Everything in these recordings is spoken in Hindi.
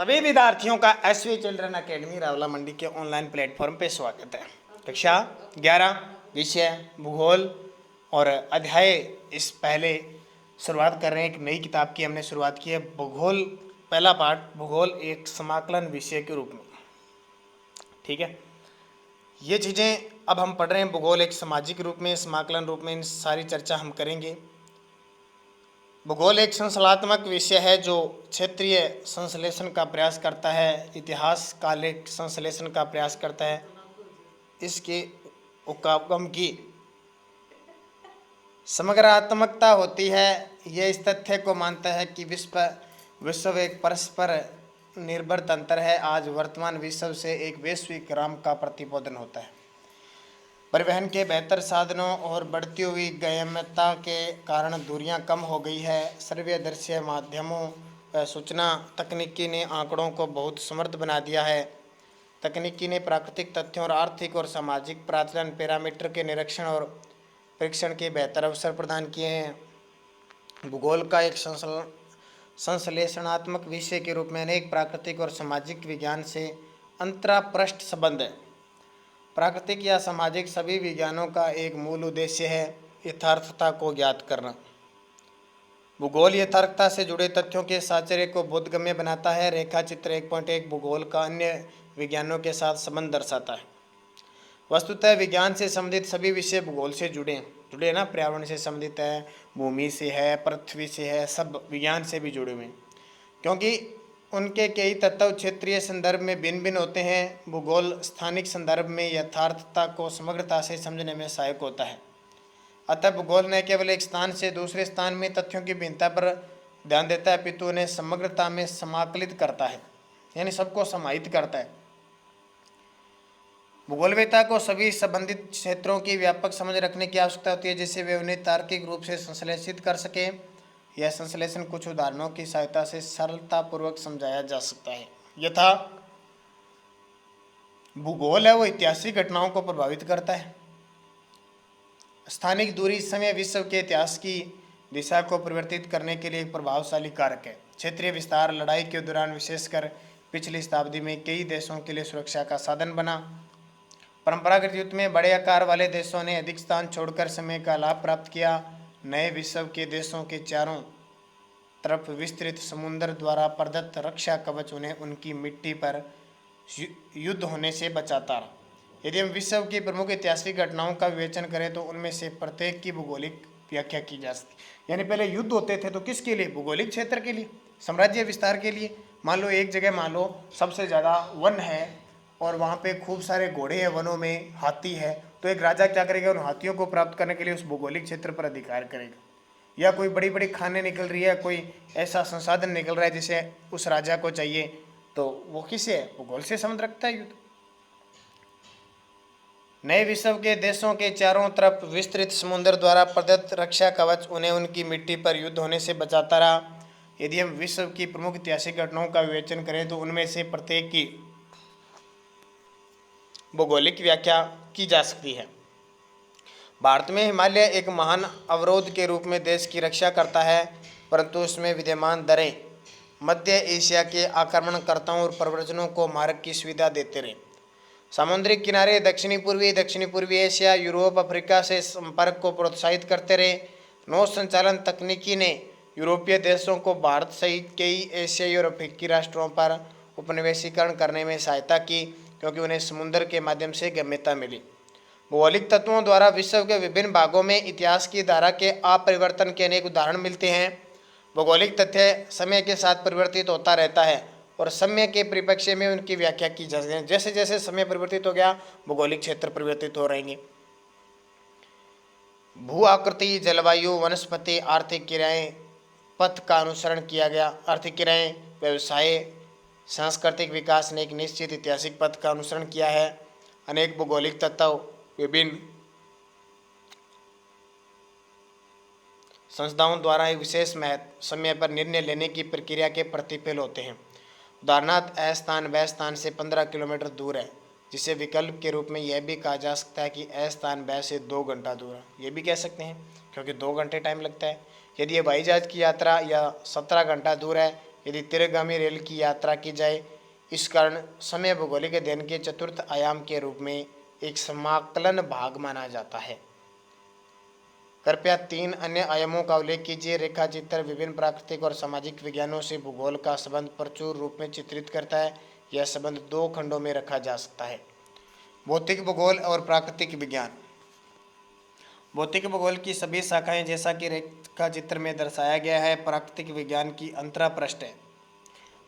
सभी विद्यार्थियों का एसवी चिल्ड्रन एकेडमी रावला मंडी के ऑनलाइन प्लेटफॉर्म पे स्वागत है। कक्षा 11 विषय भूगोल और अध्याय इस पहले शुरुआत कर रहे हैं। एक नई किताब की हमने शुरुआत की है, भूगोल पहला पार्ट, भूगोल एक समाकलन विषय के रूप में। ठीक है, ये चीज़ें अब हम पढ़ रहे हैं। भूगोल एक सामाजिक रूप में, समाकलन रूप में, इन सारी चर्चा हम करेंगे। भूगोल एक संश्लेषणात्मक विषय है जो क्षेत्रीय संश्लेषण का प्रयास करता है, इतिहास कालिक संश्लेषण का प्रयास करता है। इसके उद्गम की समग्रात्मकता होती है। यह इस तथ्य को मानता है कि विश्व एक परस्पर निर्भर तंत्र है। आज वर्तमान विश्व से एक वैश्विक राम का प्रतिपादन होता है। परिवहन के बेहतर साधनों और बढ़ती हुई गहनता के कारण दूरियां कम हो गई है। सर्वे दृश्य माध्यमों व सूचना तकनीकी ने आंकड़ों को बहुत समृद्ध बना दिया है। तकनीकी ने प्राकृतिक तथ्यों और आर्थिक और सामाजिक प्राचलन पैरामीटर के निरीक्षण और परीक्षण के बेहतर अवसर प्रदान किए हैं। भूगोल का एक संश्लेषणात्मक विषय के रूप में अनेक प्राकृतिक और सामाजिक विज्ञान से अंतरापृष्ठ संबंध है। प्राकृतिक या सामाजिक सभी विज्ञानों का एक मूल उद्देश्य है यथार्थता को ज्ञात करना। भूगोल यथार्थता से जुड़े तथ्यों के साचर्य को बोधगम्य बनाता है। रेखा चित्र 1.1 भूगोल का अन्य विज्ञानों के साथ संबंध दर्शाता है। वस्तुतः विज्ञान से संबंधित सभी विषय भूगोल से जुड़े ना, पर्यावरण से संबंधित है, भूमि से है, पृथ्वी से है, सब विज्ञान से भी जुड़े हुए हैं, क्योंकि उनके कई तत्व क्षेत्रीय संदर्भ में भिन्न भिन्न होते हैं। भूगोल स्थानिक संदर्भ में यथार्थता को समग्रता से समझने में सहायक होता है। अतः भूगोल न केवल एक स्थान से दूसरे स्थान में तथ्यों की भिन्नता पर ध्यान देता है, अपितु उन्हें समग्रता में समाकलित करता है, यानी सबको समाहित करता है। भूगोलवेत्ता को सभी संबंधित क्षेत्रों की व्यापक समझ रखने की आवश्यकता होती है, जिससे वे उन्हें तार्किक रूप से संश्लेषित कर सके। यह संश्लेषण कुछ उदाहरणों की सहायता से सरलतापूर्वक समझाया जा सकता है। यथा भूगोल है वो ऐतिहासिक घटनाओं को प्रभावित करता है। स्थानिक दूरी समय विश्व के इतिहास की दिशा को परिवर्तित करने के लिए एक प्रभावशाली कारक है। क्षेत्रीय विस्तार लड़ाई के दौरान विशेषकर पिछली शताब्दी में कई देशों के लिए सुरक्षा का साधन बना। परंपरागत युद्ध में बड़े आकार वाले देशों ने अधिक स्थान छोड़कर समय का लाभ प्राप्त किया। नए विश्व के देशों के चारों तरफ विस्तृत समुद्र द्वारा प्रदत्त रक्षा कवच उन्हें उनकी मिट्टी पर युद्ध होने से बचाता रहा। यदि हम विश्व की प्रमुख ऐतिहासिक घटनाओं का विवेचन करें तो उनमें से प्रत्येक की भूगोलिक व्याख्या की जा सकती। यानी पहले युद्ध होते थे तो किसके लिए? भूगोलिक क्षेत्र के लिए, साम्राज्य विस्तार के लिए। मान लो एक जगह, मान लो सबसे ज़्यादा वन है और वहाँ पे खूब सारे घोड़े हैं, वनों में हाथी है, तो एक राजा क्या करेगा? उन हाथियों को प्राप्त करने के लिए उस भौगोलिक क्षेत्र पर अधिकार करेगा। या कोई बड़ी बड़ी खानें निकल रही है, कोई ऐसा संसाधन निकल रहा है जिसे उस राजा को चाहिए, तो वो किससे है? भूगोल से संबंध रखता है युद्ध। नए विश्व के देशों के चारों तरफ विस्तृत समुद्र द्वारा प्रदत्त रक्षा कवच उन्हें उनकी मिट्टी पर युद्ध होने से बचाता रहा। यदि हम विश्व की प्रमुख ऐतिहासिक घटनाओं का विवेचन करें तो उनमें से प्रत्येक की भौगोलिक व्याख्या की जा सकती है। भारत में हिमालय एक महान अवरोध के रूप में देश की रक्षा करता है, परंतु उसमें विद्यमान दरें मध्य एशिया के आक्रमणकर्ताओं और प्रव्रजनों को मार्ग की सुविधा देते रहे। समुद्री किनारे दक्षिणी पूर्वी एशिया, यूरोप, अफ्रीका से संपर्क को प्रोत्साहित करते रहे। नौ संचालन तकनीकी ने यूरोपीय देशों को भारत सहित कई एशियाई और अफ्रीकी राष्ट्रों पर उपनिवेशीकरण करने में सहायता की, क्योंकि उन्हें समुद्र के माध्यम से गम्यता मिली। भौगोलिक तत्वों द्वारा विश्व के विभिन्न भागों में इतिहास की धारा के अपरिवर्तन के अनेक उदाहरण मिलते हैं। भौगोलिक तथ्य समय के साथ परिवर्तित होता रहता है और समय के परिप्रेक्ष्य में उनकी व्याख्या की जा सकती है। जैसे जैसे समय परिवर्तित हो गया, भौगोलिक क्षेत्र परिवर्तित हो रहेंगे। भू आकृति, जलवायु, वनस्पति, आर्थिक क्रियाएं, पथ का अनुसरण किया गया। आर्थिक क्रियाएं, व्यवसाय, सांस्कृतिक विकास ने एक निश्चित ऐतिहासिक पथ का अनुसरण किया है। अनेक भौगोलिक तत्व विभिन्न संस्थाओं द्वारा एक विशेष समय पर निर्णय लेने की प्रक्रिया के प्रतिफल होते हैं। उदाहरणार्थ, अ स्थान व स्थान से 15 किलोमीटर दूर है, जिसे विकल्प के रूप में यह भी कहा जा सकता है कि अ स्थान ब से 2 घंटा दूर है। ये भी कह सकते हैं क्योंकि 2 घंटे टाइम लगता है। यदि हवाई जहाज की यात्रा या 17 घंटा दूर है, यदि तीव्रगामी रेल की यात्रा की जाए। इस कारण समय भौगोलिक अध्ययन के चतुर्थ आयाम के रूप में एक समाकलन भाग माना जाता है। कृपया 3 अन्य आयामों का उल्लेख कीजिए। रेखा चित्र विभिन्न प्राकृतिक और सामाजिक विज्ञानों से भूगोल का संबंध प्रचुर रूप में चित्रित करता है। यह संबंध 2 खंडों में रखा जा सकता है, भौतिक भूगोल और प्राकृतिक विज्ञान। भौतिक भूगोल की सभी शाखाएं जैसा कि रेखा चित्र में दर्शाया गया है प्राकृतिक विज्ञान की अंतरापृष्ठ है।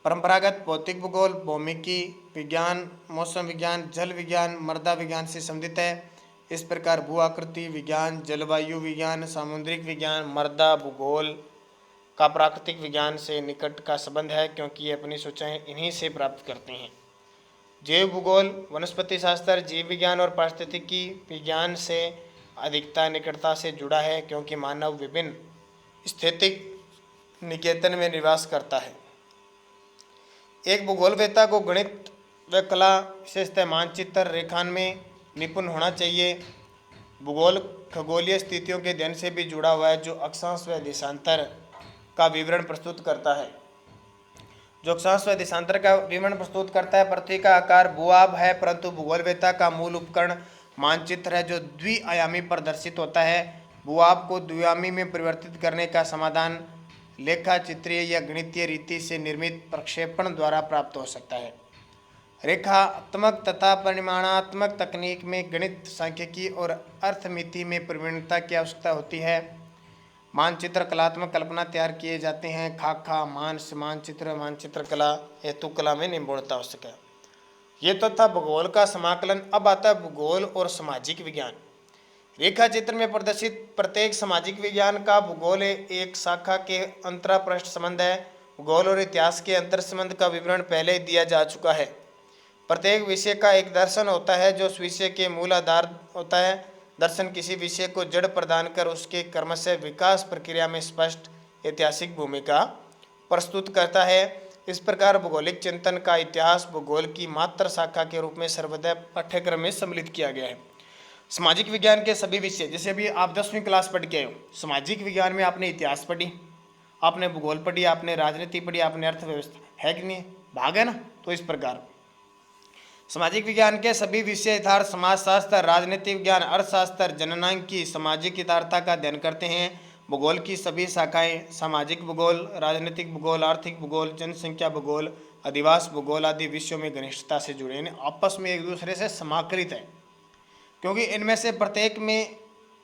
परंपरागत भौतिक भूगोल भौमिकी विज्ञान, मौसम विज्ञान, जल विज्ञान, मृदा विज्ञान से संबंधित है। इस प्रकार भू आकृति विज्ञान, जलवायु विज्ञान, सामुद्रिक विज्ञान, मृदा भूगोल का प्राकृतिक विज्ञान से निकट का संबंध है, क्योंकि ये अपनी सूचनाएं इन्हीं से प्राप्त करते हैं। जैव भूगोल वनस्पति शास्त्र, जीव विज्ञान और पारिस्थितिकी विज्ञान से अधिकता निकटता से जुड़ा है, क्योंकि मानव विभिन्न स्थैतिक निकेतन में निवास करता है। एक भूगोलवेत्ता को गणित व कला विशेषतः मानचित्र रेखान में निपुण होना चाहिए। भूगोल खगोलीय स्थितियों के अध्ययन से भी जुड़ा हुआ है, जो अक्षांश व देशांतर का विवरण प्रस्तुत करता है। पृथ्वी का आकार भूआब है, परंतु भूगोलवेत्ता का मूल उपकरण मानचित्र है, जो द्विआयामी प्रदर्शित होता है। भूआब को द्विआयामी में परिवर्तित करने का समाधान लेखा चित्रीय या गणितीय रीति से निर्मित प्रक्षेपण द्वारा प्राप्त हो सकता है। रेखात्मक तथा परिमाणात्मक तकनीक में गणित, सांख्यिकी और अर्थमिति में प्रवीणता की आवश्यकता होती है। मानचित्र कलात्मक कल्पना तैयार किए जाते हैं। खाका मानचित्र मानचित्र कला हेतु कला में निपुणता आवश्यक है। ये तो था भूगोल का समाकलन। अब आता है भूगोल और सामाजिक विज्ञान। रेखा चित्र में प्रदर्शित प्रत्येक सामाजिक विज्ञान का भूगोल एक शाखा के अंतरापृष्ठ संबंध है। भूगोल और इतिहास के अंतर संबंध का विवरण पहले दिया जा चुका है। प्रत्येक विषय का एक दर्शन होता है, जो उस विषय के मूल आधार होता है। दर्शन किसी विषय को जड़ प्रदान कर उसके क्रमशः विकास प्रक्रिया में स्पष्ट ऐतिहासिक भूमिका प्रस्तुत करता है। इस प्रकार भौगोलिक चिंतन का इतिहास भूगोल की मात्र शाखा के रूप में सर्वोदय पाठ्यक्रम में सम्मिलित किया गया है। सामाजिक विज्ञान के सभी विषय, जैसे अभी आप 10वीं क्लास पढ़ के आए हो, सामाजिक विज्ञान में आपने इतिहास पढ़ी, आपने भूगोल पढ़ी, आपने राजनीति पढ़ी, आपने अर्थव्यवस्था, है कि नहीं, भाग है ना। तो इस प्रकार सामाजिक विज्ञान के सभी विषय यथार्थ समाजशास्त्र, राजनीतिक विज्ञान, अर्थशास्त्र, जननांकी, सामाजिक यथार्थता का अध्ययन करते हैं। भूगोल की सभी शाखाएं सामाजिक भूगोल, राजनीतिक भूगोल, आर्थिक भूगोल, जनसंख्या भूगोल, अधिवास भूगोल आदि विषयों में घनिष्ठता से जुड़े हैं, आपस में एक दूसरे से समाकलित है, क्योंकि इनमें से प्रत्येक में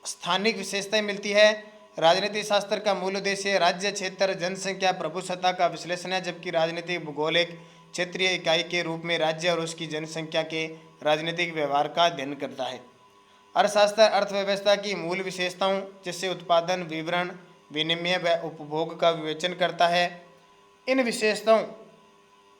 स्थानिक विशेषताएं मिलती है। राजनीतिक शास्त्र का मूल उद्देश्य राज्य, क्षेत्र, जनसंख्या, प्रभुसत्ता का विश्लेषण है, जबकि राजनीतिक भूगोल एक क्षेत्रीय इकाई के रूप में राज्य और उसकी जनसंख्या के राजनीतिक व्यवहार का अध्ययन करता है। अर्थशास्त्र अर्थव्यवस्था की मूल विशेषताओं जैसे उत्पादन, वितरण, विनिमय व उपभोग का विवेचन करता है। इन विशेषताओं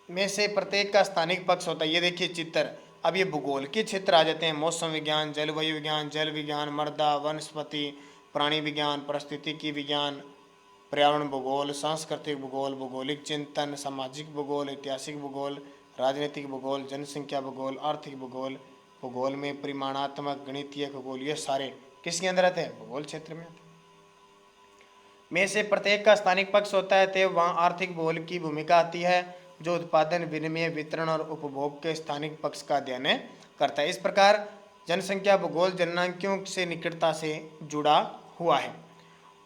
में से प्रत्येक का स्थानिक पक्ष होता है। ये देखिए चित्र। अब ये भूगोल के क्षेत्र आ जाते हैं। मौसम विज्ञान, जलवायु विज्ञान, जल विज्ञान, मृदा, वनस्पति, प्राणी विज्ञान, पारिस्थितिकी विज्ञान, पर्यावरण भूगोल, सांस्कृतिक भूगोल, भौगोलिक चिंतन, सामाजिक भूगोल, ऐतिहासिक भूगोल, राजनीतिक भूगोल, जनसंख्या भूगोल, आर्थिक भूगोल, भूगोल में परिमाणात्मक, गणितीय, खगोल, ये सारे किसके अंदर आते हैं? भूगोल क्षेत्र में आते हैं। में से प्रत्येक का स्थानिक पक्ष होता है, तो वहाँ आर्थिक भूगोल की भूमिका आती है, जो उत्पादन, विनिमय, वितरण और उपभोग के स्थानिक पक्ष का अध्ययन करता है। इस प्रकार जनसंख्या भूगोल जननांकियों से निकटता से जुड़ा हुआ है।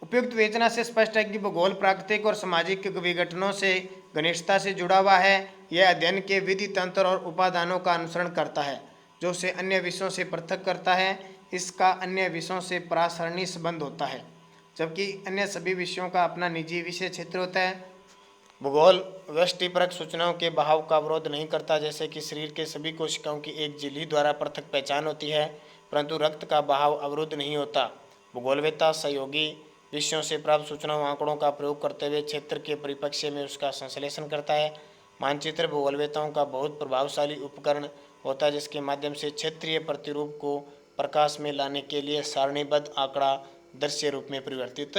उपयुक्त विवेचना से स्पष्ट है कि भूगोल प्राकृतिक और सामाजिक विघटनों से घनिष्ठता से जुड़ा हुआ है। यह अध्ययन के विधि, तंत्र और उपादानों का अनुसरण करता है, जो उसे अन्य विषयों से पृथक करता है। इसका अन्य विषयों से परासरणी संबंध होता है, जबकि अन्य सभी विषयों का अपना निजी विषय क्षेत्र होता है। भूगोल व्यष्टिपरक सूचनाओं के बहाव का विरोध नहीं करता, जैसे कि शरीर के सभी कोशिकाओं की एक झिल्ली द्वारा पृथक पहचान होती है, परंतु रक्त का बहाव अवरुद्ध नहीं होता। भूगोलवेत्ता सहयोगी विषयों से प्राप्त सूचनाओं, आंकड़ों का प्रयोग करते हुए क्षेत्र के परिप्रेक्ष्य में उसका संश्लेषण करता है। मानचित्र भूगोलवेत्ताओं का बहुत प्रभावशाली उपकरण होता है, जिसके माध्यम से क्षेत्रीय प्रतिरूप को प्रकाश में लाने के लिए सारणीबद्ध आंकड़ा दृश्य रूप में परिवर्तित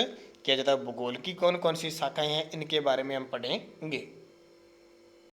किया जाता है। भूगोल की कौन कौन सी शाखाएं हैं, इनके बारे में हम पढ़ेंगे।